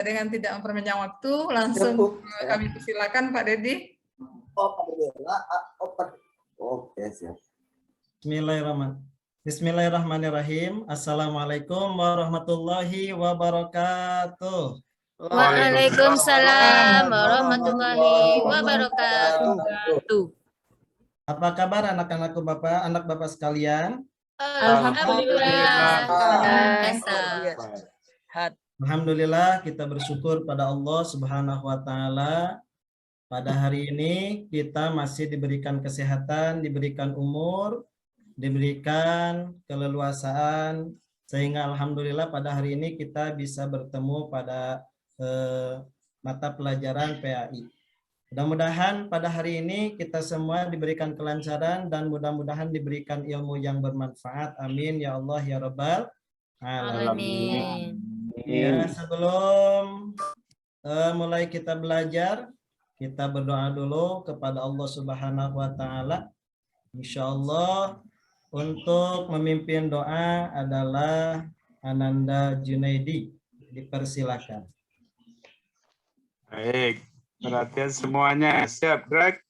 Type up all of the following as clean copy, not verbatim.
Dengan tidak memperpanjang waktu, langsung kami persilakan Pak Dedi. Oke, siap. Bismillahirrahmanirrahim. Assalamualaikum warahmatullahi wabarakatuh. Waalaikumsalam warahmatullahi wabarakatuh. Apa kabar anak-anakku Bapak, anak Bapak sekalian? Alhamdulillah. Alhamdulillah, kita bersyukur pada Allah Subhanahu wa taala. Pada hari ini kita masih diberikan kesehatan, diberikan umur, diberikan keleluasaan, sehingga alhamdulillah pada hari ini kita bisa bertemu pada mata pelajaran PAI. Mudah-mudahan pada hari ini kita semua diberikan kelancaran dan mudah-mudahan diberikan ilmu yang bermanfaat. Amin ya Allah ya Rabbal alamin. Ya, sebelum mulai kita belajar, kita berdoa dulu kepada Allah Subhanahu wa taala. Insyaallah untuk memimpin doa adalah Ananda Junaidi. Dipersilakan. Baik, perhatian semuanya. Siap, gerak.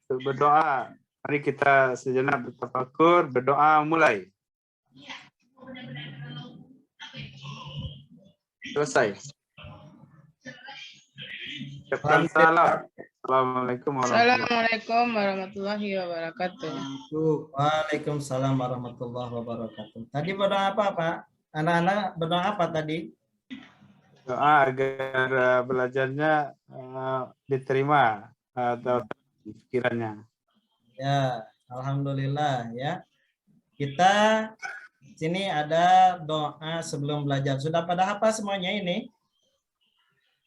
Untuk berdoa, mari kita sejenak bertafakur, berdoa mulai. Selesai. Ucapkan salam. Assalamualaikum warahmatullahi wabarakatuh. Waalaikumsalam warahmatullahi wabarakatuh. Tadi berdoa apa, Pak? Anak-anak berdoa apa tadi? Doa agar belajarnya diterima atau pikirannya. Ya, alhamdulillah ya. Kita sini ada doa sebelum belajar. Sudah pada hafal semuanya ini?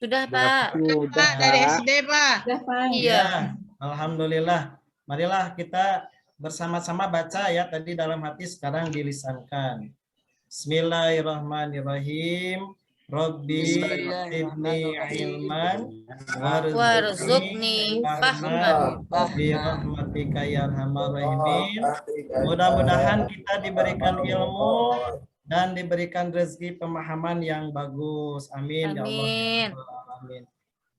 Sudah, Pak. Pak, dari SD, Pak. Sudah, Pak. Iya. Alhamdulillah. Marilah kita bersama-sama baca ya. Tadi dalam hati, sekarang dilisankan. Bismillahirrahmanirrahim. Rabbi zidni ilman warzuqni fahman bi rahmatika ya arhamar rahimin. Mudah-mudahan kita diberikan ilmu dan diberikan rezeki pemahaman yang bagus. Amin. Ya Allah. Amin.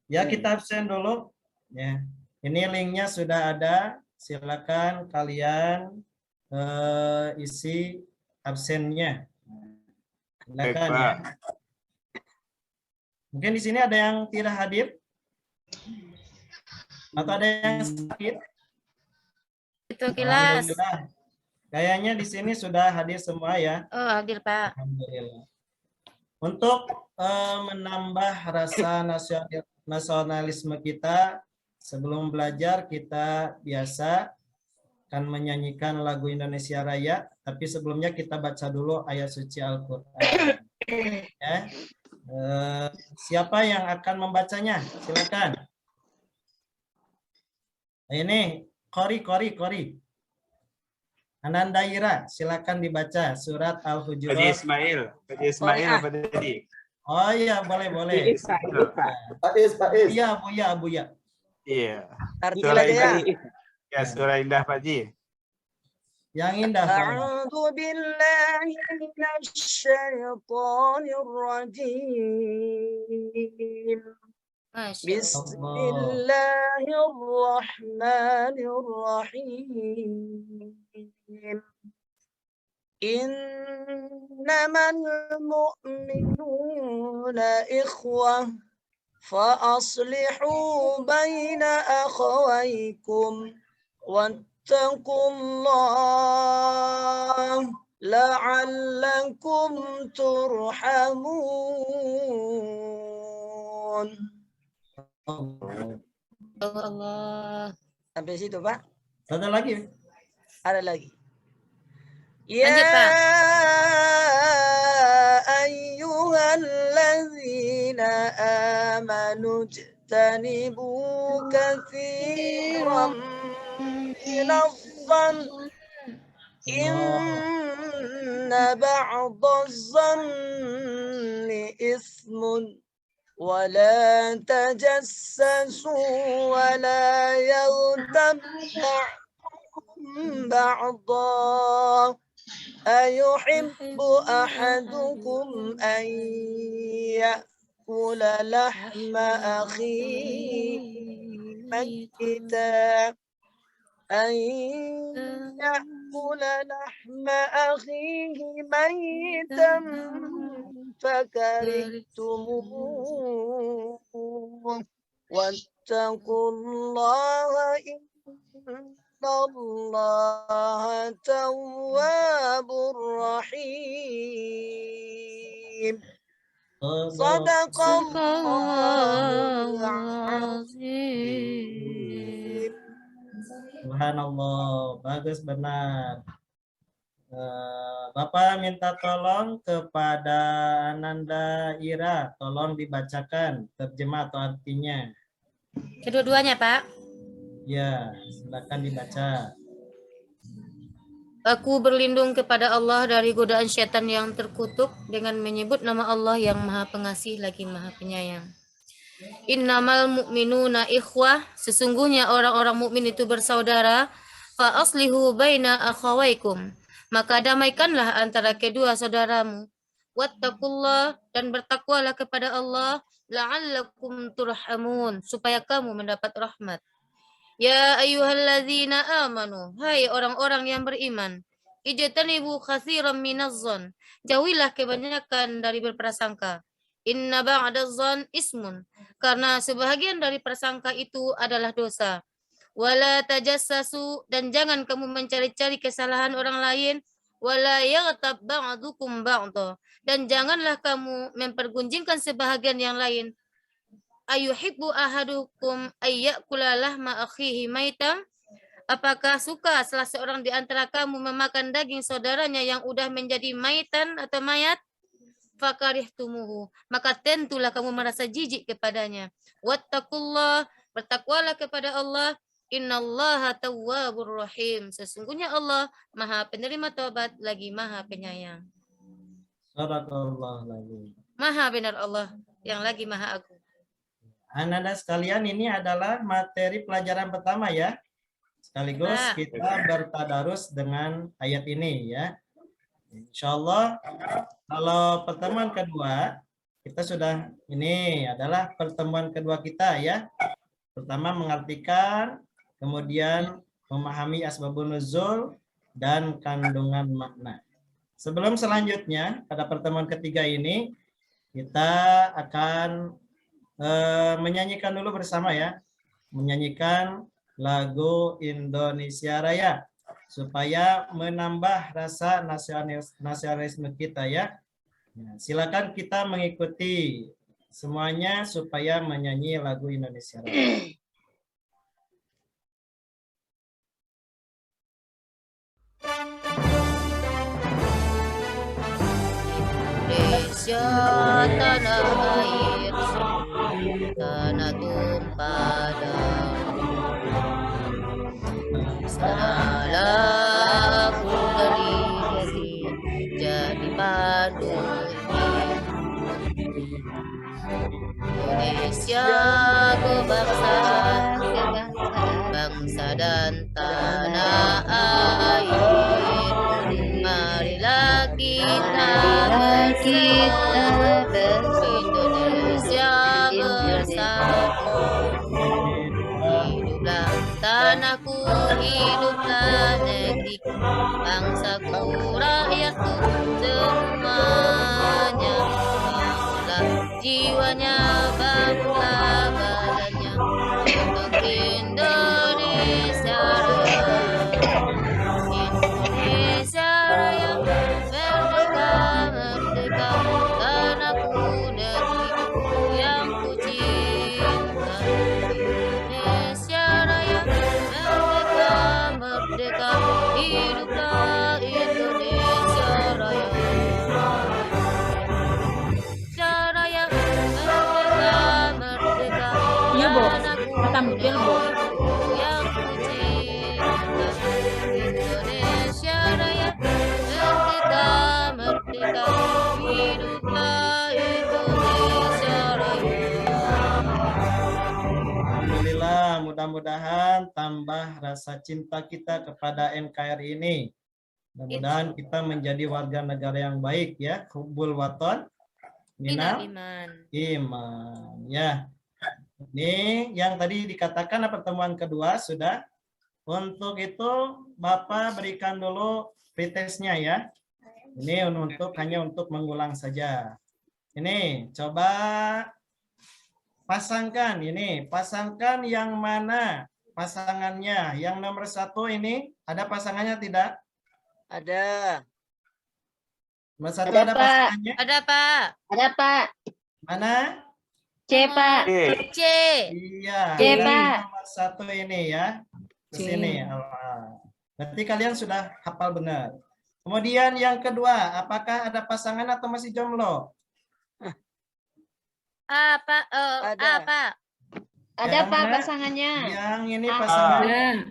Ya, kita absen dulu. Ya, ini linknya sudah ada. Silakan kalian isi absennya. Silakan ya. Mungkin di sini ada yang tidak hadir atau ada yang sakit. Itu kelas. Kayaknya di sini sudah hadir semua ya. Oh, hadir, Pak. Alhamdulillah. Untuk menambah rasa nasionalisme kita, sebelum belajar kita biasa akan menyanyikan lagu Indonesia Raya, tapi sebelumnya kita baca dulu ayat suci Al-Qur'an. Ya. Siapa yang akan membacanya? Silakan. Ini Kori. Ananda Ira, silakan dibaca surat Al-Hujurat. Haji Ismail, apa tadi? Oh iya, boleh. Pak Is. Iya, Buya. Iya. Surah indah. Ya, surah indah Pak Ji. Yang indah. A'udzu billahi minasy syaithanir rajim. Bismillahirrahmanirrahim. Innamal mu'minuna ikhwah fa aslihu baina akhawaykum wattaqullah la'allakum turhamun. Allah. Sampai situ, Pak. Satu lagi. Ada lagi. Ya ayyuhalladzina amanu jtanibu katsiran minadh-dhann inna ba'dadh-dhanni ithmun ولا تجسسوا ولا يغتب بعضكم بعضا أيحب أحدكم أن يأكل لحم أخيه ميتا أن يأكل لحم أخيه ميتا فكرهتموه واتقوا الله إن الله تواب رحيم صدق الله العظيم. Subhanallah, bagus benar. Bapak minta tolong kepada Ananda Ira, tolong dibacakan terjemah atau artinya. Kedua-duanya, Pak. Ya, silakan dibaca. Aku berlindung kepada Allah dari godaan syaitan yang terkutuk dengan menyebut nama Allah yang Maha Pengasih lagi Maha Penyayang. Innamal mu'minuna ikhwah, sesungguhnya orang-orang mukmin itu bersaudara. Fa aslihu baina akhawaikum, maka damaikanlah antara kedua saudaramu. Wattaqullah, dan bertakwalah kepada Allah, la'allakum turhamun, supaya kamu mendapat rahmat. Ya ayyuhalladzina amanu, hai orang-orang yang beriman, ijtanibu katsiran minazzan, jauhilah kebanyakan dari berprasangka. Inna ba'dazzan ismun, karena sebahagian dari prasangka itu adalah dosa. Wala tajassasu, dan jangan kamu mencari-cari kesalahan orang lain. Wala yaghtab ba'dukum ba'dha, dan janganlah kamu mempergunjingkan sebahagian yang lain. Ayuhibbu ahadukum ayyakula lahma akhihi maitam, apakah suka salah seorang di antara kamu memakan daging saudaranya yang udah menjadi maitan atau mayat? Fakarihtumuhu, maka tentulah kamu merasa jijik kepadanya. Wattaqullah, bertakwalah kepada Allah. Innallaha tawwabur rahim, sesungguhnya Allah Maha penerima taubat lagi Maha penyayang. Sadaqallah lagi. Maha benar Allah yang lagi Maha agung. Anak-anak sekalian, ini adalah materi pelajaran pertama ya. Sekaligus kita bertadarus dengan ayat ini ya. Insyaallah kalau pertemuan kedua kita sudah, ini adalah pertemuan kedua kita ya. Pertama mengartikan, kemudian memahami asbabun nuzul dan kandungan makna. Sebelum selanjutnya pada pertemuan ketiga ini kita akan menyanyikan dulu bersama ya, menyanyikan lagu Indonesia Raya supaya menambah rasa nasionalisme kita ya. Nah, silakan kita mengikuti semuanya supaya menyanyi lagu Indonesia Raya. Indonesia tanah air, tanah tumpah darah. Sanalah aku dari jadi padu Indonesia, kebangsaan bangsa dan tanah air. Marilah kita Indonesia bersatu. Hiduplah tanahku, hiduplah negeriku, bangsaku, rakyatku, semuanya. Bangunlah jiwanya, bangunlah badannya untuk Indonesia Raya. Indonesia Raya, merdeka, merdeka, tanahku, negeriku yang ku cinta. Indonesia Raya, merdeka, merdeka, hiduplah Indonesia Raya. Indonesia Raya, merdeka, merdeka, tanahku, negeriku yang ku cinta. Indonesia Raya, merdeka, merdeka, hiduplah Indonesia Raya. Alhamdulillah, mudah-mudahan tambah rasa cinta kita kepada NKRI ini. Mudah-mudahan kita menjadi warga negara yang baik ya. Hubbul waton minal iman. Ya. Ini yang tadi dikatakan pertemuan kedua sudah. Untuk itu Bapak berikan dulu pretestnya ya. Ini hanya untuk mengulang saja. Ini coba pasangkan ini. Pasangkan yang mana pasangannya. Yang nomor 1 ini ada pasangannya tidak? Ada. Nomor 1 ada pasangannya? Ada, Pak. Ada, Pak. Mana? C, Pak. C. Iya. C, Pak. Nomor 1 ini ya. Ke sini. Berarti kalian sudah hafal benar. Kemudian yang kedua, apakah ada pasangan atau masih jomblo? Apa? Ada. Apa? Ada, Yang Pak, mana? pasangannya. Yang ini pasangannya.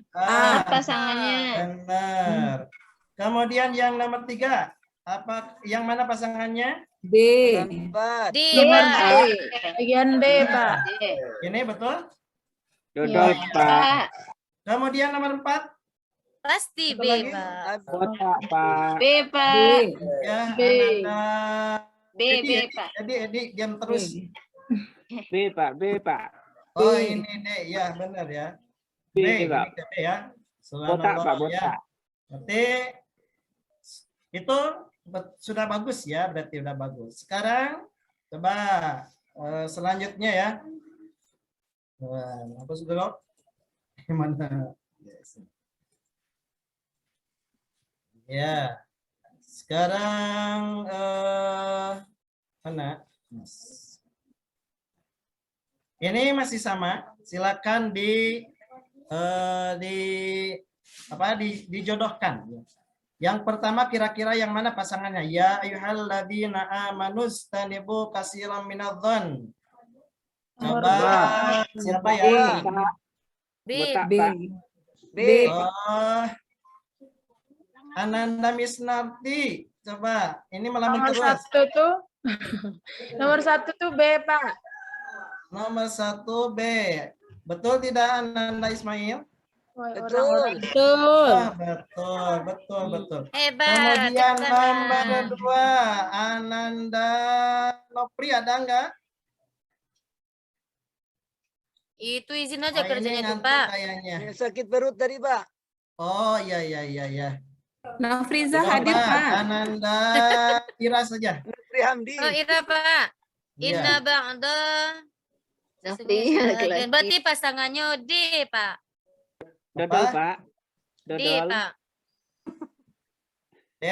Pasangannya. Benar. Kemudian yang nomor 3, apa? Yang mana pasangannya? D. Empat. D, Nomor Pak. D. Bagian D, Pak. Ini betul? Dodol, Iya, Pak. Pak. Kemudian nomor 4, Pasti Apa B, lagi? Pak. Botak, Pak. B, Pak. ya, B. Ananda. B, B, Pak. Jadi Edi diam terus. B, Pak. B, Pak. Oh, ini D, ya benar ya. B, D, Pak. ini D ya. Botak, Pak. Subhanallah, Botak. ya. Berarti itu sudah bagus ya, berarti sudah bagus. Sekarang coba selanjutnya ya. Hapus dulu. Gimana? Yes. Ya. Sekarang mana? Ini masih sama. Silakan dijodohkan. Yang pertama kira-kira yang mana pasangannya? Ya ayyuhalladzina amanu stanibu katsiran minadh-dhon. Coba siapa ya? B. Botak, B. Pak. B. Oh, Ananda Misnarti. Coba, ini melamun Nomor terus. 1 tuh. Nomor 1 tuh B, Pak. Nomor 1 B. Betul tidak Ananda Ismail? Betul. Betul. Betul. Hebat. Kemudian Tepuk nomor tangan. 2, Ananda Nopri ada enggak? Itu izin aja Oh, ini kerjanya tuh, ngantuk Pak. kayaknya. Yang sakit perut tadi, Pak. Oh, iya. Nafriza Coba, hadir, Pak. Ananda Ira saja. Nutri Hamdi. Oh, Ira, Pak. Iya. Indah ba'da. Nafri, kelas Berarti pasangannya D, Pak. Dodol, Apa? Pak. D, Dodol. Pak. D.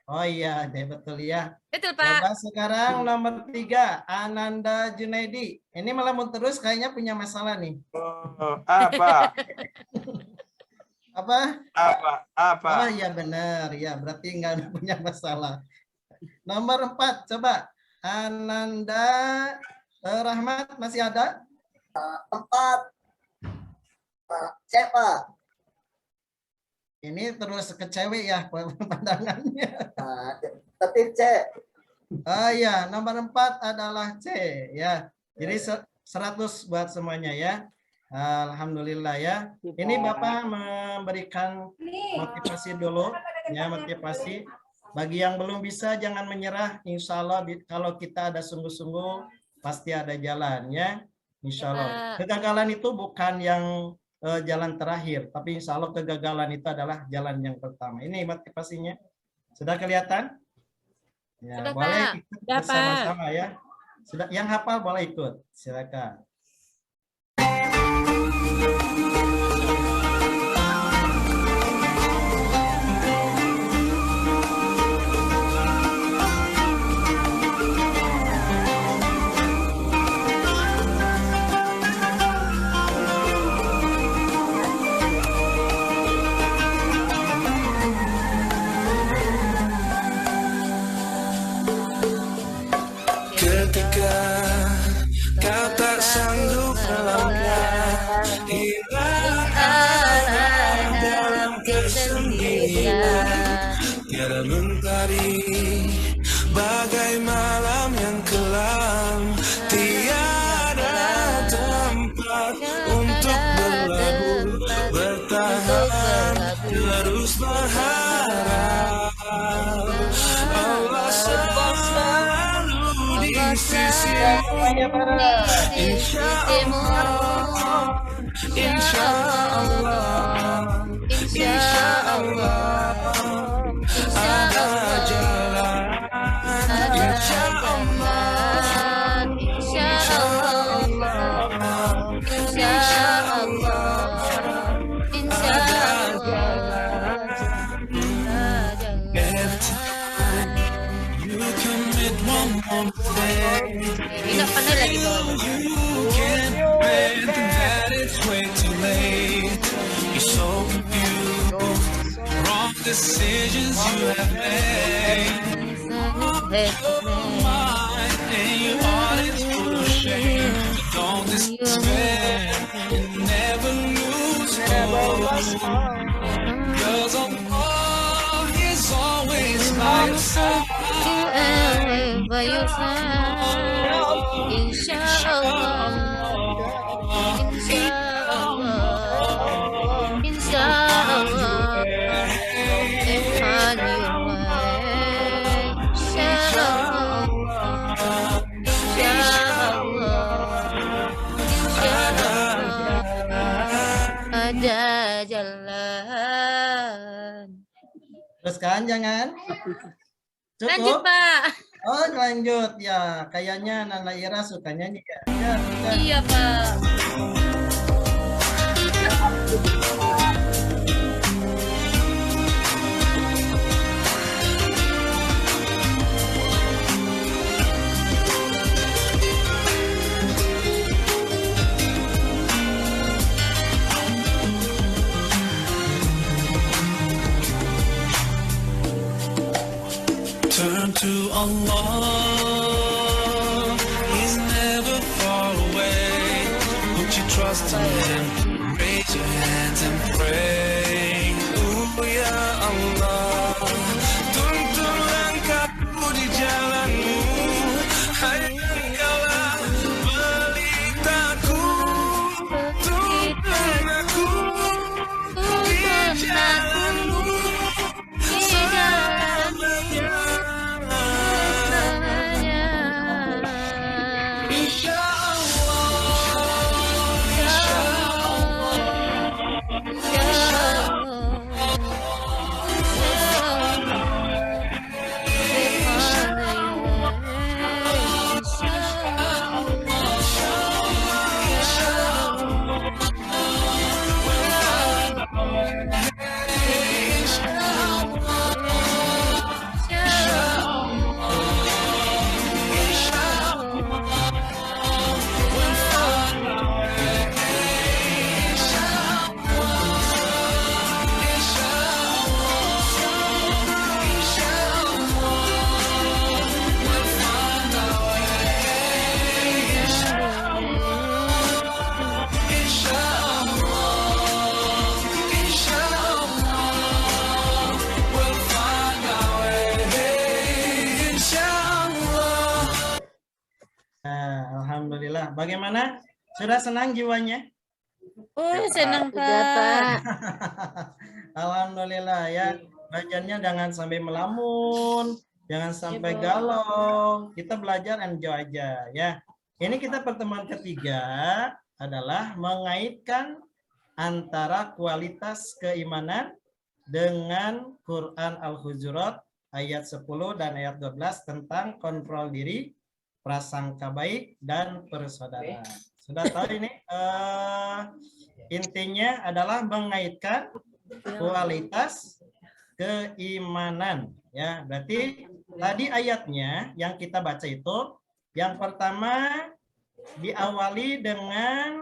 Oh iya, D betul ya. Betul, Pak. Coba sekarang nomor 3, Ananda Junaidi. Ini melamun terus kayaknya punya masalah nih. Oh, apa? Apa? Oh iya benar, ya berarti enggak punya masalah. Nomor 4, coba. Ananda Rahmat masih ada? 4. C, Pak. Ini terus ke cewek ya pandangannya. Tapi C. Oh iya, nomor 4 adalah C ya. Jadi 100 buat semuanya ya. Alhamdulillah ya. Ini Bapak memberikan motivasi dulu ya, motivasi. Bagi yang belum bisa jangan menyerah. Insya Allah kalau kita ada sungguh-sungguh pasti ada jalan ya. Insya Allah. Kegagalan itu bukan yang jalan terakhir, tapi insya Allah kegagalan itu adalah jalan yang pertama. Ini motivasinya. Sudah kelihatan? Ya, Sudah, boleh Pak. ikut Sudah, Pak. bersama-sama ya. Sudah, yang hafal boleh ikut. Silakan. Ketika kau tak sanggup melangkah, hilang arah dalam kesendirian, tiada mentari bagai malam yang kelam, tiada tempat untuk berlabuh, bertahan terus berharap. sisimu, insya Allah, insya Allah, insya Allah, ada jalan, insya Allah, insya Allah, insya Allah, ada jalan. You commit one more thing. Tidak pandai lagi bawah. You can't bend that it's way too late. You're so confused. Wrong decisions you have made. Mind and your heart is full of shame. Don't despair and never lose hope. Cause Allah is always by your side. By your side, inshallah, inshallah, inshallah, on your way, inshallah, inshallah, ada jalan. Teruskan jangan. Lanjut, Cukup? Pak. Oh, lanjut ya. Kayaknya Nana Ira suka nyanyi ya. Ya, sudah. Iya, Pak. Turn to Allah, He's never far away. Put your trust in Him, raise your hands and pray. Ya Allah, tuntun langkahku di jalanmu, hanya Engkaulah pelitaku, tuntun aku di jalanmu. Alhamdulillah. Bagaimana? Sudah senang jiwanya? Oh, senang, Udah, Pak. Alhamdulillah ya. Belajarnya jangan sampai melamun, jangan sampai galau. Kita belajar enjoy aja ya. Ini kita pertemuan ketiga adalah mengaitkan antara kualitas keimanan dengan Quran Al-Hujurat ayat 10 dan ayat 12 tentang kontrol diri, prasangka baik, dan persaudaraan. Sudah tahu ini intinya adalah mengaitkan kualitas keimanan. Ya, berarti tadi ayatnya yang kita baca itu, yang pertama diawali dengan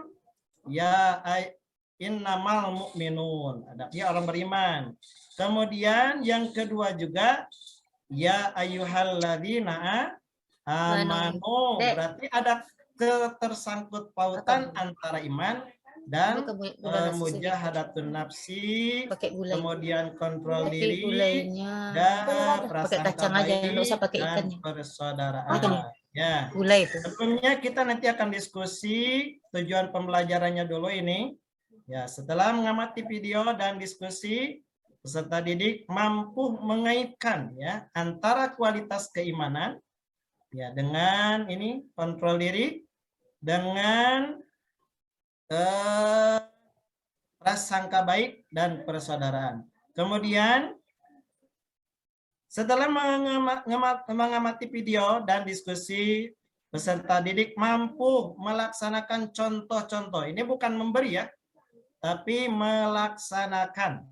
ya innamal mu'minun, artinya orang beriman. Kemudian yang kedua juga ya ayyuhalladzina amanu, berarti ada ketersangkut pautan antara iman dan mujahadatun nafsi, kemudian kontrol diri dan prasangka baik dan persaudaraan. Ya, sebelumnya kita nanti akan diskusi tujuan pembelajarannya dulu ini. Ya, setelah mengamati video dan diskusi, peserta didik mampu mengaitkan ya antara kualitas keimanan Ya, dengan ini kontrol diri dengan prasangka baik dan persaudaraan. Kemudian setelah mengamati video dan diskusi, peserta didik mampu melaksanakan contoh-contoh. Ini bukan memberi ya, tapi melaksanakan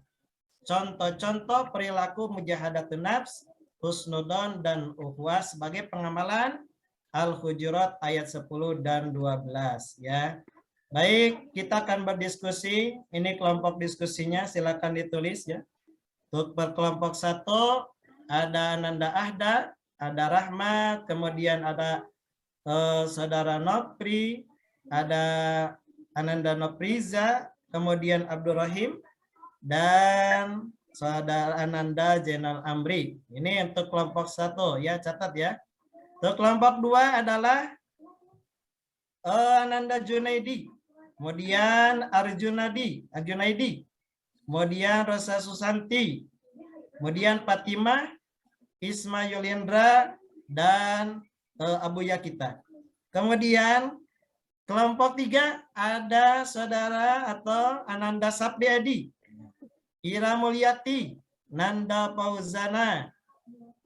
contoh-contoh perilaku mujahadatun nafs, husnudon dan ukhuwah sebagai pengamalan Al-Hujurat ayat 10 dan 12 ya. Baik, kita akan berdiskusi. Ini kelompok diskusinya, silakan ditulis ya. Untuk berkelompok 1 ada Ananda Ahda, ada Rahmat, kemudian ada Saudara Nopri, ada Ananda Nopriza, kemudian Abdul Rahim, dan Saudara Ananda Jenal Amri. Ini untuk kelompok 1 ya, catat ya. Untuk kelompok 2 adalah Ananda Junaidi, kemudian Arjunaidi, kemudian Rosa Susanti, kemudian Fatimah, Isma Yulindra, dan Abu Yakita. Kemudian kelompok 3 ada saudara atau Ananda Sabdiadi, Ira Mulyati, Nanda Fauzana.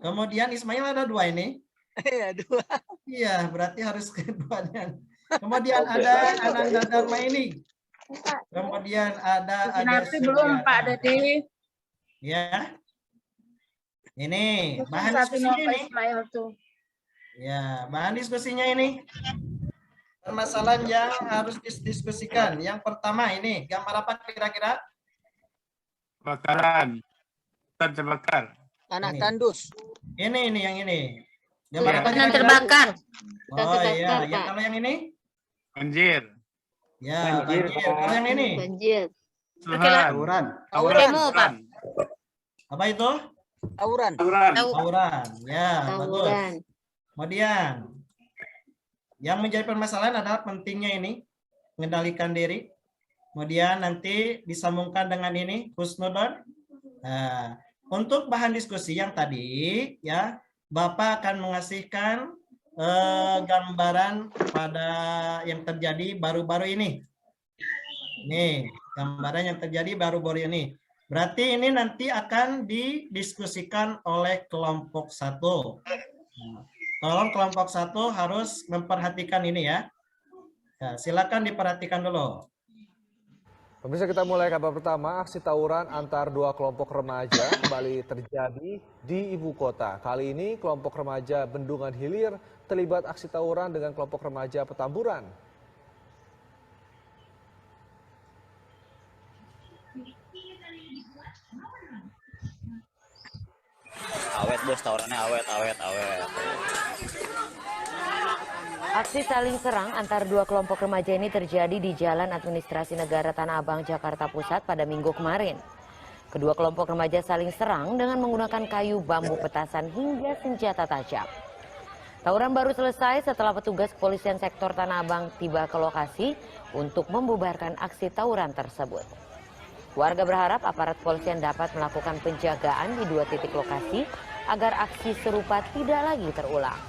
Kemudian Ismail ada 2 ini. Iya, 2. Iya, berarti harus keduanya. Kemudian ada Ananda Dharma ini. Kemudian ada Nanti belum Pak Dedi. Ya. Ini bahan diskusinya ini. Ya, bahan diskusinya ini. Permasalahan yang harus didiskusikan. Yang pertama ini, gambar apa kira-kira? Bakaran. Hutan terbakar. Anak Ini. tandus. Ini yang ini. Gambar apa Hutan kira-kira? terbakar. Oh terbakar, iya, yang Pak. kalau yang ini? Banjir. Ya, Banjir. banjir. Kalau yang ini? Banjir. Tawuran. Demo, Pak. Apa itu? Tawuran. Tawuran. Ya, bagus. Tawuran. Kemudian yang menjadi permasalahan adalah pentingnya ini mengendalikan diri. Kemudian nanti disambungkan dengan ini husnudon. Nah, untuk bahan diskusi yang tadi ya, Bapak akan mengasihkan gambaran pada yang terjadi baru-baru ini. Nih, gambaran yang terjadi baru-baru ini. Berarti ini nanti akan didiskusikan oleh kelompok 1. Nah, tolong kelompok 1 harus memperhatikan ini ya. Ya, silakan diperhatikan dulu. Pemirsa, kita mulai kabar pertama. Aksi tawuran antar 2 kelompok remaja kembali terjadi di ibu kota. Kali ini kelompok remaja Bendungan Hilir terlibat aksi tawuran dengan kelompok remaja Petamburan. Awet bos, tawurannya awet. Aksi saling serang antar 2 kelompok remaja ini terjadi di Jalan Administrasi Negara Tanah Abang, Jakarta Pusat pada Minggu kemarin. Kedua kelompok remaja saling serang dengan menggunakan kayu, bambu, petasan hingga senjata tajam. Tawuran baru selesai setelah petugas kepolisian sektor Tanah Abang tiba ke lokasi untuk membubarkan aksi tawuran tersebut. Warga berharap aparat kepolisian dapat melakukan penjagaan di 2 titik lokasi agar aksi serupa tidak lagi terulang.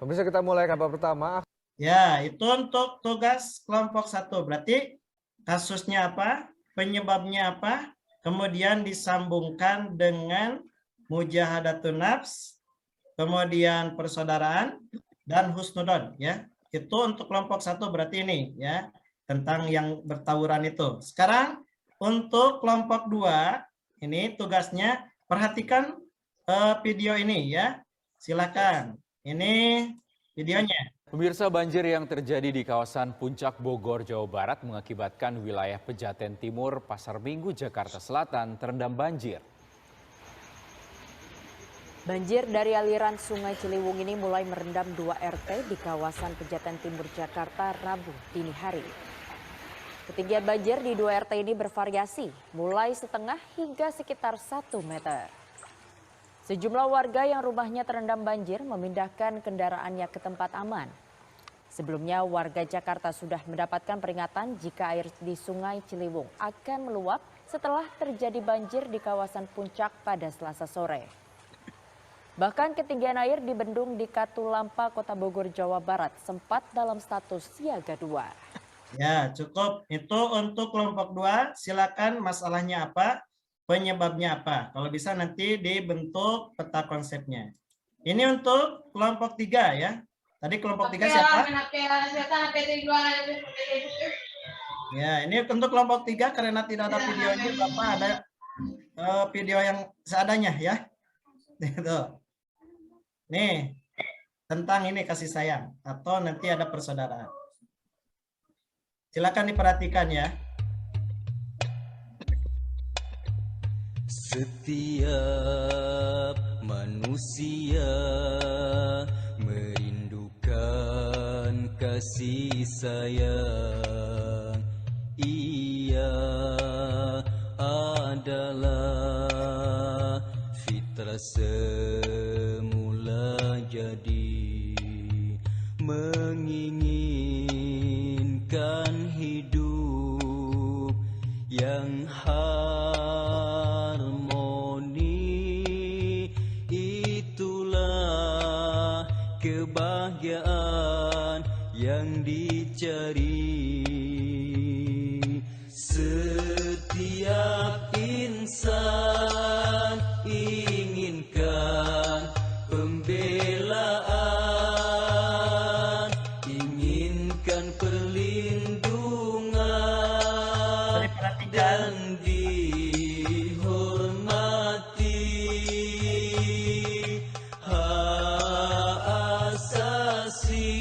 Pemirsa, kita mulai kabar pertama. Ya, itu untuk tugas kelompok 1. Berarti kasusnya apa, penyebabnya apa, kemudian disambungkan dengan mujahadatun nafs, kemudian persaudaraan, dan husnudon. Ya, itu untuk kelompok 1 berarti ini ya, tentang yang bertawuran itu. Sekarang untuk kelompok 2, ini tugasnya perhatikan video ini ya. Silakan. Ini videonya. Pemirsa, banjir yang terjadi di kawasan Puncak Bogor, Jawa Barat mengakibatkan wilayah Pejaten Timur, Pasar Minggu, Jakarta Selatan terendam banjir. Banjir dari aliran Sungai Ciliwung ini mulai merendam 2 RT di kawasan Pejaten Timur, Jakarta, Rabu dini hari. Ketinggian banjir di 2 RT ini bervariasi, mulai setengah hingga sekitar 1 meter. Sejumlah warga yang rumahnya terendam banjir memindahkan kendaraannya ke tempat aman. Sebelumnya warga Jakarta sudah mendapatkan peringatan jika air di Sungai Ciliwung akan meluap setelah terjadi banjir di kawasan Puncak pada Selasa sore. Bahkan ketinggian air di bendung di Katulampa, Kota Bogor, Jawa Barat sempat dalam status siaga 2. Ya, cukup. Itu untuk kelompok 2. Silakan masalahnya apa, penyebabnya apa. Kalau bisa nanti dibentuk peta konsepnya. Ini untuk kelompok 3 ya. Tadi kelompok 3 siapa? Ya, ini untuk kelompok 3 karena tidak ada videonya, Bapak ada video yang seadanya ya. Itu. Nih, tentang ini kasih sayang atau nanti ada persaudaraan. Silakan diperhatikan ya. Setiap manusia merindukan kasih sayang. Ia adalah fitrah semula jadi, menginginkan hidup yang harmoni. Itulah kebahagiaan yang dicari. Setiap insan inginkan pembelaan, inginkan perlindungan dan dihormati. Hak asasi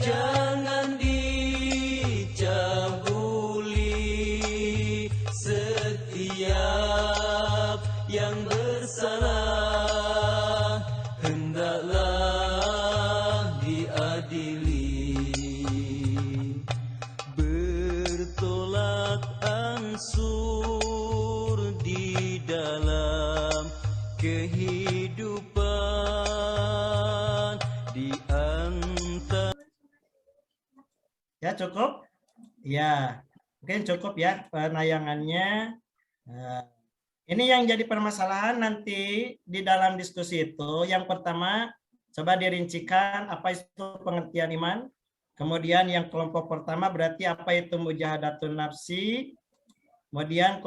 jangan dicabuli. Setiap yang bersalah hendaklah diadili. Bertolak ansur di dalam kehidupan di antara. Ya, cukup? Ya, mungkin cukup ya penayangannya. Ini yang jadi permasalahan nanti di dalam diskusi itu. Yang pertama, coba dirincikan apa itu pengertian iman. Kemudian yang kelompok pertama berarti apa itu mujahadatun nafsi. Kemudian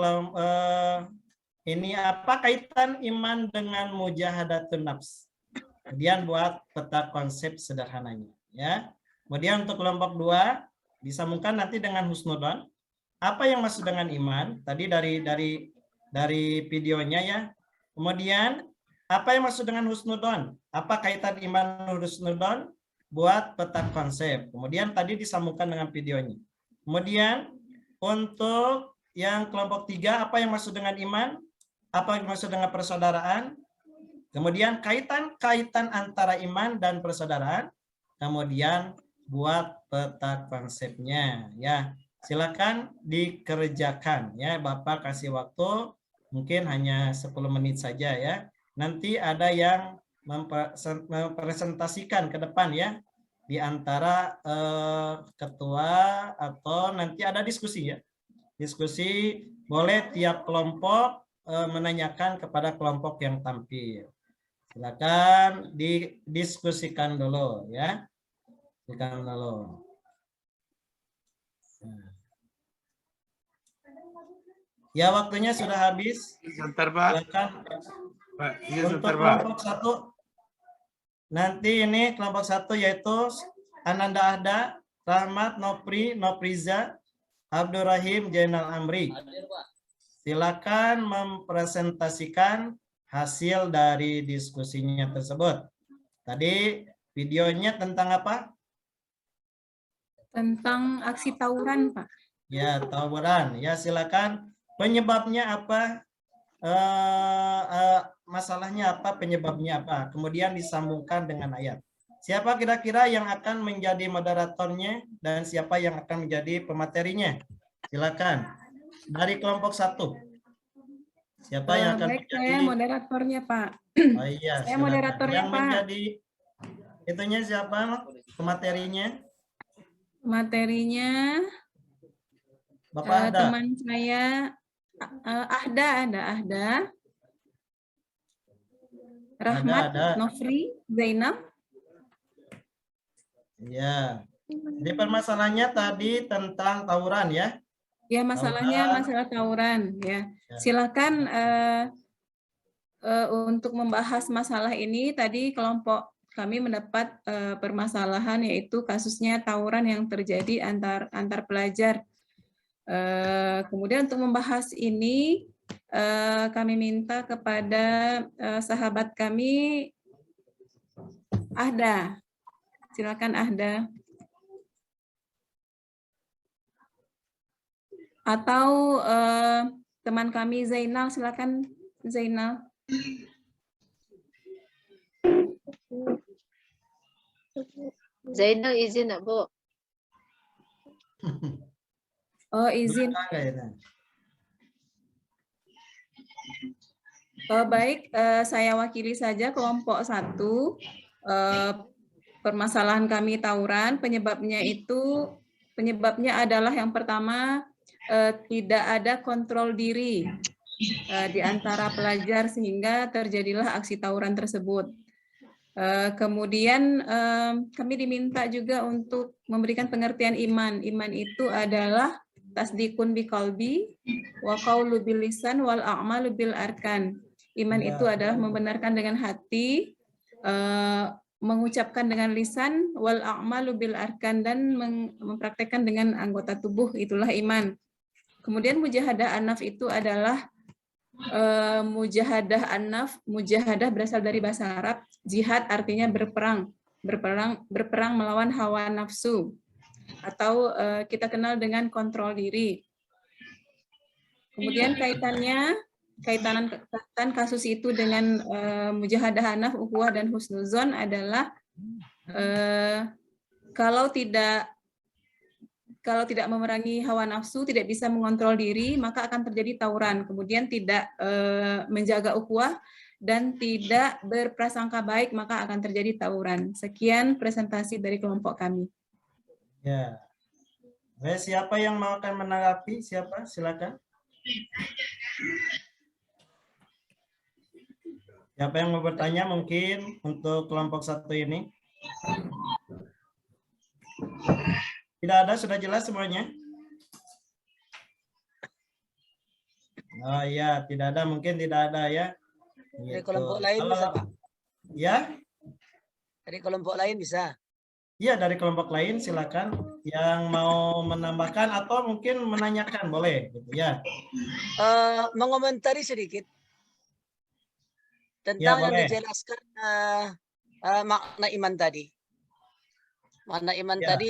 ini apa kaitan iman dengan mujahadatun nafs. Kemudian buat peta konsep sederhananya. Ya. Kemudian untuk kelompok 2 disambungkan nanti dengan husnudon. Apa yang maksud dengan iman? Tadi dari videonya ya. Kemudian apa yang maksud dengan husnudon? Apa kaitan iman husnudon? Buat peta konsep. Kemudian tadi disambungkan dengan videonya. Kemudian untuk yang kelompok 3 apa yang maksud dengan iman? Apa yang maksud dengan persaudaraan? Kemudian kaitan antara iman dan persaudaraan. Kemudian buat peta konsepnya ya. Silakan dikerjakan ya. Bapak kasih waktu mungkin hanya 10 menit saja ya. Nanti ada yang mempresentasikan ke depan ya. Di antara ketua atau nanti ada diskusi ya. Diskusi boleh tiap kelompok menanyakan kepada kelompok yang tampil. Silakan didiskusikan dulu ya. Diskusikan dulu. Ya, waktunya sudah habis. Sebentar, Pak. Silakan. Pak, Untuk kelompok 1 nanti ini kelompok 1 yaitu Ananda Ahda, Rahmat, Nopriza, Abdurrahim, Jainal Amri. Silakan mempresentasikan hasil dari diskusinya tersebut. Tadi videonya tentang apa? Tentang aksi tawuran, Pak. Ya, tawuran. Ya, silakan. Penyebabnya apa? Masalahnya apa? Penyebabnya apa? Kemudian disambungkan dengan ayat. Siapa kira-kira yang akan menjadi moderatornya dan siapa yang akan menjadi pematerinya? Silakan. Dari kelompok 1. Siapa yang akan Baik, menjadi saya moderatornya, Pak. Oh iya, Saya silakan. moderatornya, Yang Pak. menjadi itunya siapa? Pematerinya? Materinya Bapak ada? teman saya Ahda. Rahmat, Ada. Nofri, Zainab. Ya. Jadi permasalahannya tadi tentang tawuran ya? Ya, masalahnya masalah tawuran ya. Silakan untuk membahas masalah ini tadi kelompok kami mendapat permasalahan yaitu kasusnya tawuran yang terjadi antar pelajar. Kemudian untuk membahas ini kami minta kepada sahabat kami Ahda. Silakan Ahda. Atau teman kami Zainal, silakan Zainal. Zainal izin nak, Bu? Oh, izin. Baik, saya wakili saja kelompok 1. Permasalahan kami tawuran, penyebabnya adalah yang pertama tidak ada kontrol diri di antara pelajar sehingga terjadilah aksi tawuran tersebut. Kemudian kami diminta juga untuk memberikan pengertian iman. Iman itu adalah tasdikun biqalbi wa qaulu bil lisan wal a'malu bil arkan. Iman itu adalah membenarkan dengan hati, mengucapkan dengan lisan, wal a'malu bil arkan, dan mempraktekkan dengan anggota tubuh, itulah iman. Kemudian mujahadah anaf itu adalah mujahadah anaf, mujahadah berasal dari bahasa Arab, jihad artinya berperang melawan hawa nafsu, atau kita kenal dengan kontrol diri. Kemudian kaitan kasus itu dengan mujahadah anaf, ukhuwah dan husnuzon adalah kalau tidak memerangi hawa nafsu, tidak bisa mengontrol diri, maka akan terjadi tawuran. Kemudian tidak menjaga ukhuwah dan tidak berprasangka baik, maka akan terjadi tawuran. Sekian presentasi dari kelompok kami. Ya. Siapa yang mau akan menanggapi? Siapa? Silakan. Siapa yang mau bertanya mungkin untuk kelompok 1 ini? Tidak ada, sudah jelas semuanya? Oh iya, tidak ada, mungkin tidak ada ya. Dari kelompok lain bisa, Pak? Ya? Dari kelompok lain bisa? Iya, dari kelompok lain silakan. Yang mau menambahkan atau mungkin menanyakan, boleh. Gitu, ya. Mengomentari sedikit tentang Ya, yang boleh. dijelaskan makna iman tadi. Makna iman Ya. tadi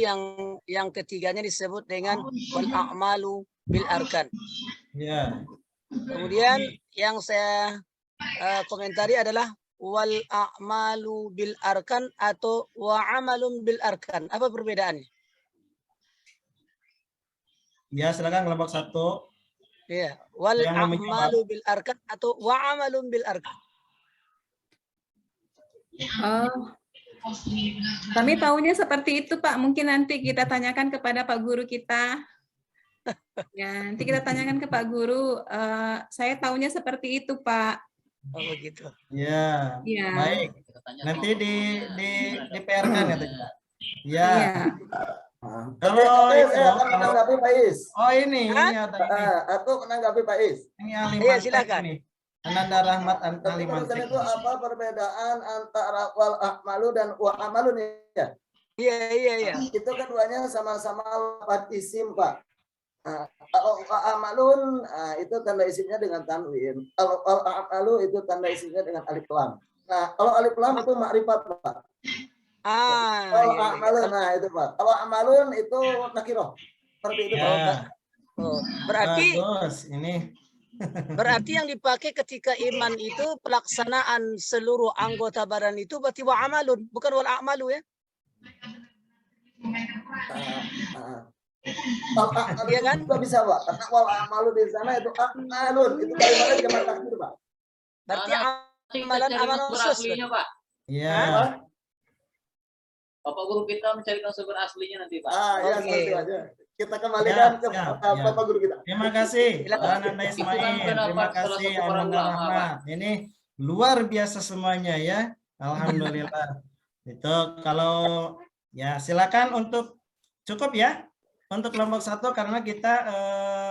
yang ketiganya disebut dengan wal a'malu bil arkan. Ya. Kemudian yang saya komentari adalah wal a'malu bil arkan atau wa amalun bil arkan. Apa perbedaannya? Ya, silakan kelompok 1. Iya, wal Yang mau menjawab. a'malu bil arkan atau wa amalun bil arkan. Kami tahunya seperti itu, Pak. Mungkin nanti kita tanyakan kepada Pak Guru kita. Ya, nanti kita tanyakan ke Pak Guru. Saya tahunya seperti itu, Pak. Oh begitu. Ya, Ya. baik. Nanti di PR-kan ya, Pak. Ya. Iya. Kalau itu, akan menanggapi Pak Is. oh ini ada ini. Aku menanggapi Pak Is. Ini ahli Iya, mantek silakan. ini. Ananda Rahmat ahli Terusan mantek. itu apa perbedaan antara wal a'malu dan wa amalun ya? Iya. Itu keduanya sama-sama lafaz isim, Pak. Kalau wa amalun itu tanda isimnya dengan tanwin. Kalau wal a'malu itu tanda isimnya dengan alif lam. Nah, kalau alif lam itu makrifat, Pak. Kalau amalun, nah itu Pak. Kalau amalun itu nakiroh. Seperti itu, Pak. Ya. Oh, berarti Bagus. Ini Berarti yang dipakai ketika iman itu pelaksanaan seluruh anggota badan itu berarti wa amalun, bukan wal a'malu ya. Iya kan? Juga bisa, Pak. Karena wal amalu di sana itu amalun, itu kalimatnya jamak taksir, Pak. Berarti amalan khusus. Pak. Iya. Bapak guru kita mencarikan sumber aslinya nanti, Pak. Ya, seperti aja. Kita kembalikan ke Bapak guru kita. Terima kasih, Ananda Ismail. Terima kasih, Ananda Rahmat. Ini luar biasa semuanya ya. Alhamdulillah. Itu kalau ya silakan untuk cukup ya untuk kelompok 1 karena kita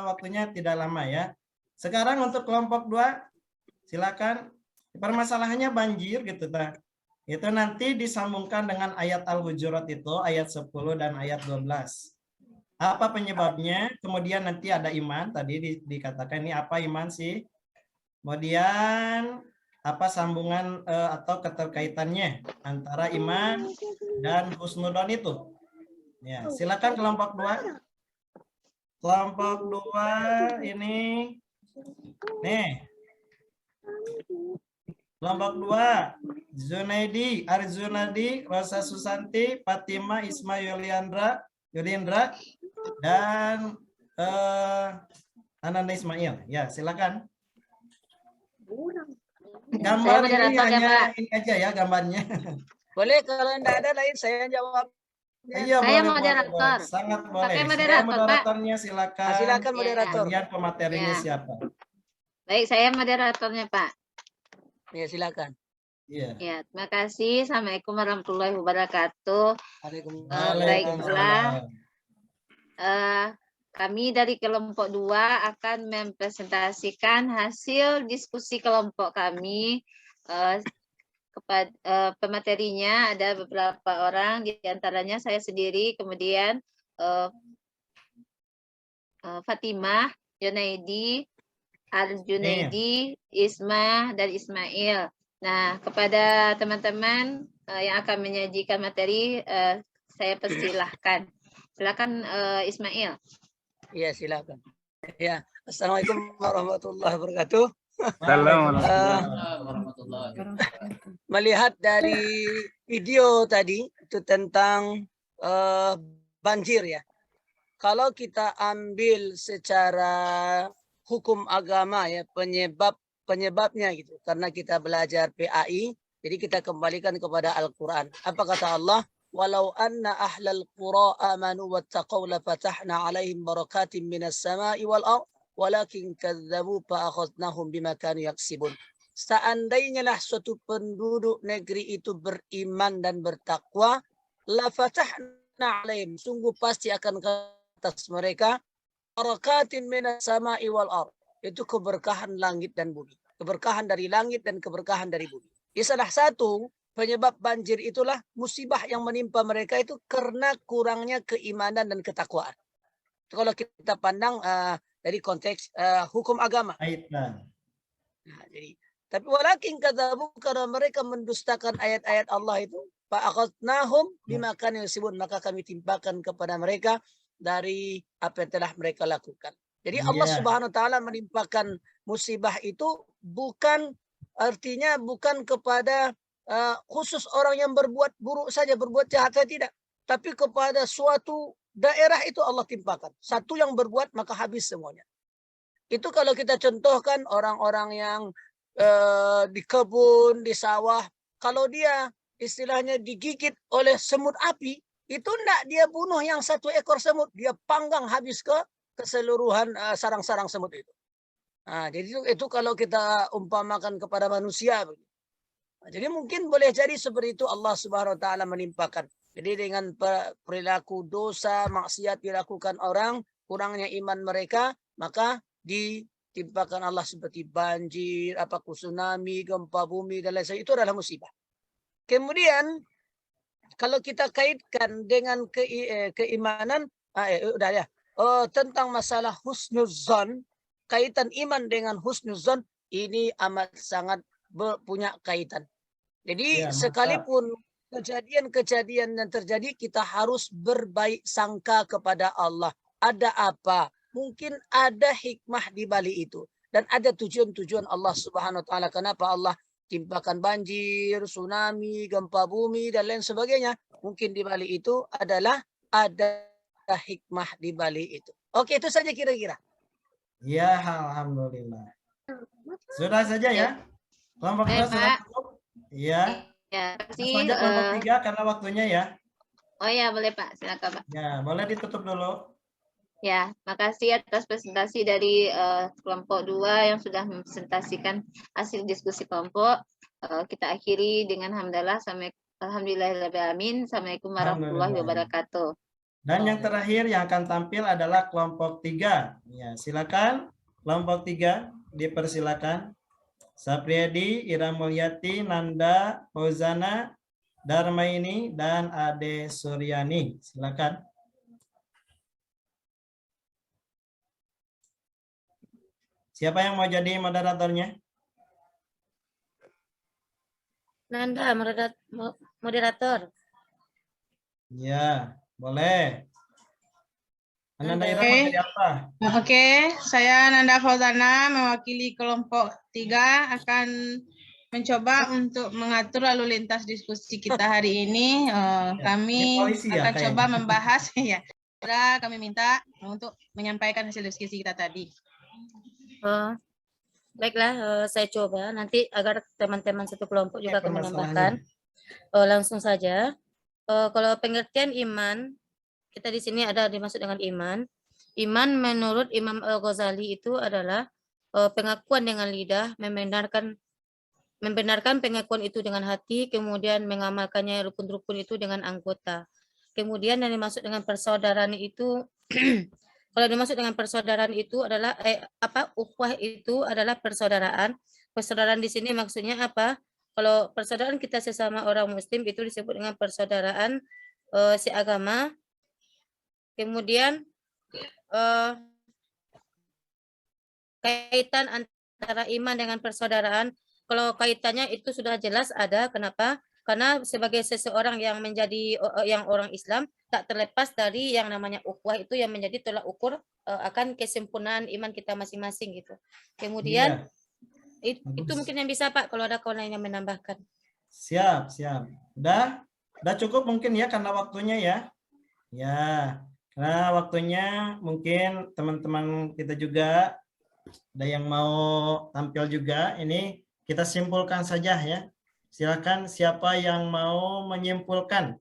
waktunya tidak lama ya. Sekarang untuk kelompok 2 silakan. Permasalahannya banjir gitu ta. Itu nanti disambungkan dengan ayat Al-Hujurat itu ayat 10 dan ayat 12. Apa penyebabnya? Kemudian nanti ada iman tadi dikatakan ini apa iman sih? Kemudian apa sambungan atau keterkaitannya antara iman dan husnudon itu? Ya, silakan kelompok 2. Kelompok 2 ini nih. Kelompok 2 Zunaidi, Arzunadi, Rosa Susanti, Fatima, Ismail Yulindra dan Ananda Ismail. Ya, silakan. Gambar ini hanya ini aja ya gambarnya. Boleh kalau tidak ada lain saya jawab. Iya, Saya boleh, moderator. boleh. Sangat boleh. Pakai Saya moderator, Pak. moderatornya silakan. Silakan moderator. Kemudian pematerinya Ya. siapa? Baik, saya moderatornya, Pak. Ya, silakan. Iya. Ya, terima kasih. Assalamualaikum warahmatullahi wabarakatuh. Waalaikumsalam. Baiklah. Kami dari kelompok 2 akan mempresentasikan hasil diskusi kelompok kami. Kepada pematerinya ada beberapa orang, di antaranya saya sendiri, kemudian Fatimah, Junaidi, Al-Junaidi, Isma, dan Ismail. Nah, kepada teman-teman yang akan menyajikan materi, saya persilahkan. Silakan Ismail. Iya, silakan. Ya, Assalamualaikum warahmatullahi wabarakatuh. Melihat dari video tadi itu tentang banjir ya. Kalau kita ambil secara hukum agama ya penyebabnya gitu. Karena kita belajar PAI, jadi kita kembalikan kepada Al-Qur'an. Apa kata Allah? Walau anna ahlal qura amanu wattaqaw la fatahna 'alaihim barakatin minas sama'i wal ardh walakin kadzabu fa akhadnahum bima kanu yaksibun. Seandainya lah suatu penduduk negeri itu beriman dan bertakwa, la fatahna 'alaihim, sungguh pasti akan ke atas mereka barakatin minas sama'i wal ardh, itu keberkahan langit dan bumi. Keberkahan dari langit dan keberkahan dari bumi. Di salah satu penyebab banjir itulah musibah yang menimpa mereka itu karena kurangnya keimanan dan ketakwaan. Kalau kita pandang dari konteks hukum agama. Nah, jadi, tapi walakin kadzabu, karena mereka mendustakan ayat-ayat Allah itu, fa'akhadnahum bima kanu yaksibun, maka kami timpakan kepada mereka dari apa yang telah mereka lakukan. Jadi Allah Subhanahu wa taala menimpakan musibah itu bukan artinya bukan kepada khusus orang yang berbuat buruk saja, berbuat jahat saja, tidak. Tapi kepada suatu daerah itu Allah timpakan. Satu yang berbuat maka habis semuanya. Itu kalau kita contohkan orang-orang yang di kebun, di sawah, kalau dia istilahnya digigit oleh semut api, itu enggak dia bunuh yang satu ekor semut, dia panggang habis ke keseluruhan sarang-sarang semut itu. Nah, jadi itu kalau kita umpamakan kepada manusia. Jadi mungkin boleh jadi seperti itu Allah Subhanahu wa taala menimpakan. Jadi dengan perilaku dosa, maksiat dilakukan orang, kurangnya iman mereka, maka ditimpakan Allah seperti banjir, tsunami, gempa bumi dan lain sebagainya. Itu adalah musibah. Kemudian kalau kita kaitkan dengan keimanan, tentang masalah husnuzon, kaitan iman dengan husnuzon ini amat sangat punya kaitan. Jadi sekalipun kejadian-kejadian yang terjadi, kita harus berbaik sangka kepada Allah. Ada apa? Mungkin ada hikmah di balik itu. dan ada tujuan-tujuan Allah Subhanahu wa taala. Kenapa Allah timpakan banjir, tsunami, gempa bumi dan lain sebagainya? Mungkin di balik itu adalah ada hikmah di balik itu. Oke, itu saja kira-kira. Ya, alhamdulillah. Sudah saja ya. Kelompok 2 sudah cukup. Ya. Ya, Langsung aja kelompok 3 karena waktunya ya. Oh ya, boleh Pak, silakan Pak. Ya, boleh ditutup dulu. Ya, makasih atas presentasi dari kelompok 2 yang sudah mempresentasikan hasil diskusi kelompok. Kita akhiri dengan hamdalah. Alhamdulillahirrahmanirrahim. Assalamualaikum warahmatullahi wabarakatuh. Dan yang terakhir yang akan tampil adalah kelompok 3. Ya, silakan kelompok 3 dipersilakan. Sapriyadi, Ira Mulyati, Nanda, Fauzana, Darmaini, dan Ade Suryani. Silakan. Siapa yang mau jadi moderatornya? Nanda, moderator. Ya, boleh. Nanda Ira mau Oke. jadi apa? Oke, saya Nanda Fauzana mewakili kelompok 3 akan mencoba untuk mengatur lalu lintas diskusi kita hari ini. Kami polisi ya, akan kayaknya. coba membahas ya. Kami minta untuk menyampaikan hasil diskusi kita tadi. Baiklah, saya coba nanti agar teman-teman satu kelompok juga akan menambahkan. permasalahannya. Langsung saja. Kalau pengertian iman, kita di sini ada dimaksud dengan iman. Iman menurut Imam Al-Ghazali itu adalah pengakuan dengan lidah, membenarkan pengakuan itu dengan hati, kemudian mengamalkannya rukun-rukun itu dengan anggota. Kemudian yang dimaksud dengan persaudaraan itu kalau dimaksud dengan persaudaraan itu adalah ukhuwah itu adalah persaudaraan. Persaudaraan di sini maksudnya apa? Kalau persaudaraan kita sesama orang muslim itu disebut dengan persaudaraan seagama. Kemudian kaitan antara iman dengan persaudaraan, kalau kaitannya itu sudah jelas ada. Kenapa? Karena sebagai seseorang yang menjadi yang orang Islam tak terlepas dari yang namanya ukhuwah itu yang menjadi tolak ukur akan kesempurnaan iman kita masing-masing gitu. Kemudian itu mungkin yang bisa Pak kalau ada kawan lain yang menambahkan. Siap. Udah cukup mungkin ya karena waktunya ya. Ya, karena waktunya mungkin teman-teman kita juga ada yang mau tampil juga. Ini kita simpulkan saja ya. Silakan siapa yang mau menyimpulkan.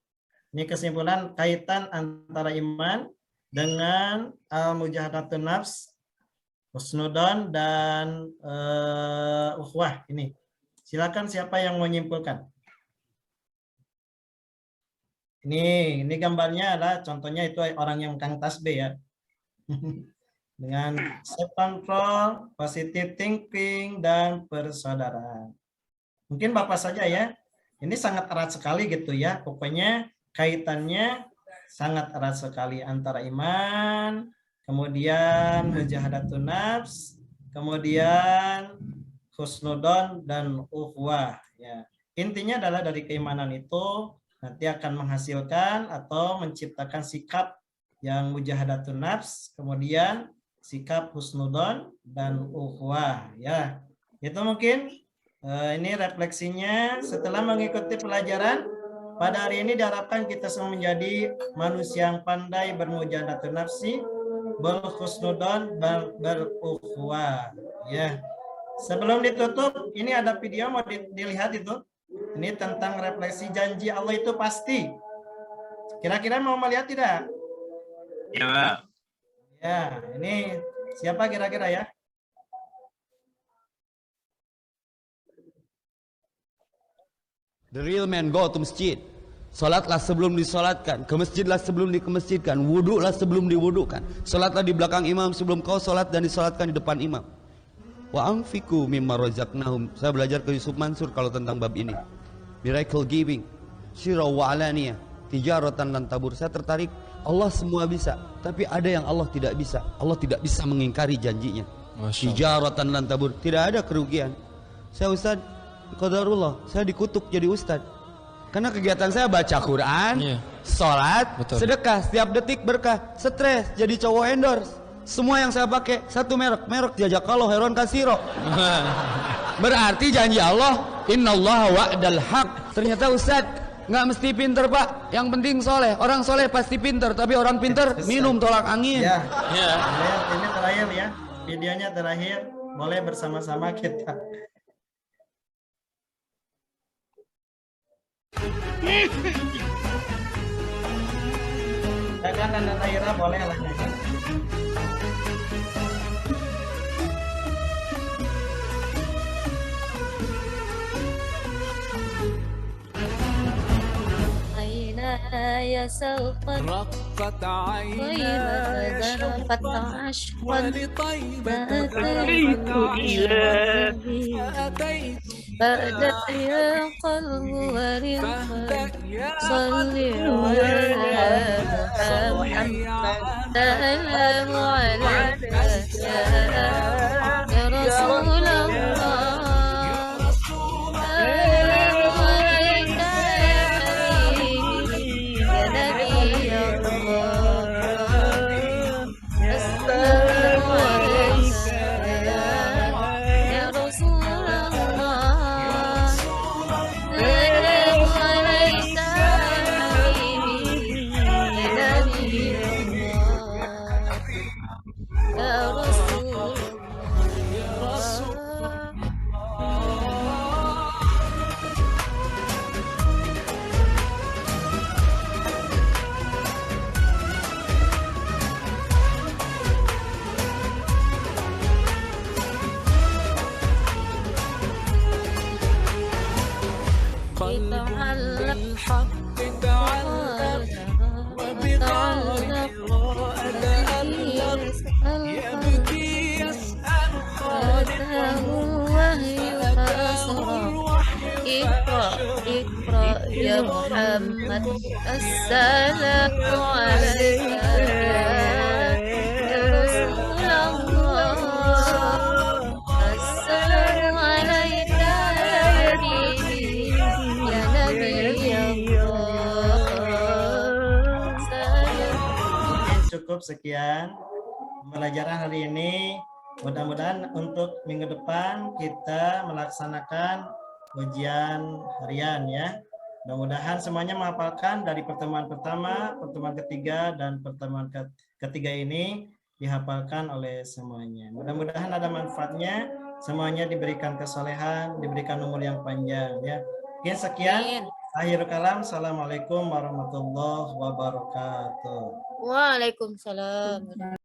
Ini kesimpulan kaitan antara iman dengan al-mujahadatun nafs, husnudon dan ukhuwah ini. Silakan siapa yang mau menyimpulkan. Ini gambarnya adalah contohnya itu orang yang kang tasbih ya. Dengan self control, positive thinking dan persaudaraan. Mungkin Bapak saja ya. Ini sangat erat sekali gitu ya. Pokoknya kaitannya sangat erat sekali antara iman, kemudian mujahadatun nafs, kemudian husnudon dan ukhuwah ya. Intinya adalah dari keimanan itu nanti akan menghasilkan atau menciptakan sikap yang mujahadatun nafs, kemudian sikap husnudon dan ukhuwah ya. Itu mungkin ini refleksinya setelah mengikuti pelajaran pada hari ini. Diharapkan kita semua menjadi manusia yang pandai bermujahadatun nafsi, berhusnudon, berukhuwah ya. Sebelum ditutup, ini ada video mau dilihat itu. Ini tentang refleksi janji Allah itu pasti. Kira-kira mau melihat tidak? Ya, Pak. Ya, ini siapa kira-kira ya? The real man go to masjid. Salatlah sebelum disolatkan, ke masjidlah sebelum dikemasjidkan, wuduklah sebelum diwudukkan. Salatlah di belakang imam sebelum kau salat dan disolatkan di depan imam. Wa anfiqu mimma razaqnahum. Saya belajar ke Yusuf Mansur kalau tentang bab ini. Miracle giving, sirra wa alaniyah, tijaratan lan tabur. Saya tertarik. Allah semua bisa, tapi ada yang Allah tidak bisa. Allah tidak bisa mengingkari janjinya. Tijaratan lan tabur, tidak ada kerugian. Saya Ustaz, qadarullah, saya dikutuk jadi ustad. Karena kegiatan saya baca Quran, sholat, sedekah, setiap detik berkah. Stres, jadi cowok endorse. Semua yang saya pakai satu merek jazakallahu khairan katsira. Berarti janji Allah, innallaha wa'dal haq. Ternyata Ustaz, nggak mesti pinter Pak, yang penting soleh. Orang soleh pasti pinter, tapi orang pinter minum tolak angin. Ya. Ini terakhir ya, videonya terakhir. Boleh bersama-sama kita. Jangan Nanda Tahira boleh lah. عيناي سوف رقت عيناي ذرفت عشقا ولطيبة أتيت إلى بدأ يا قلب ورقا صل على محمد سلام عليك يا رسول الله اقرأ يا محمد السلام عليك يا رسول الله السلام عليك يا ديني يا نبي الله. Cukup sekian pembelajaran hari ini. Mudah-mudahan untuk minggu depan kita melaksanakan ujian harian ya. Mudah-mudahan semuanya menghafalkan dari pertemuan pertama, pertemuan ketiga, dan pertemuan ketiga ini dihafalkan oleh semuanya. Mudah-mudahan ada manfaatnya, semuanya diberikan kesolehan, diberikan umur yang panjang ya. Oke, sekian. Akhirul kalam. Assalamualaikum warahmatullahi wabarakatuh. Waalaikumsalam.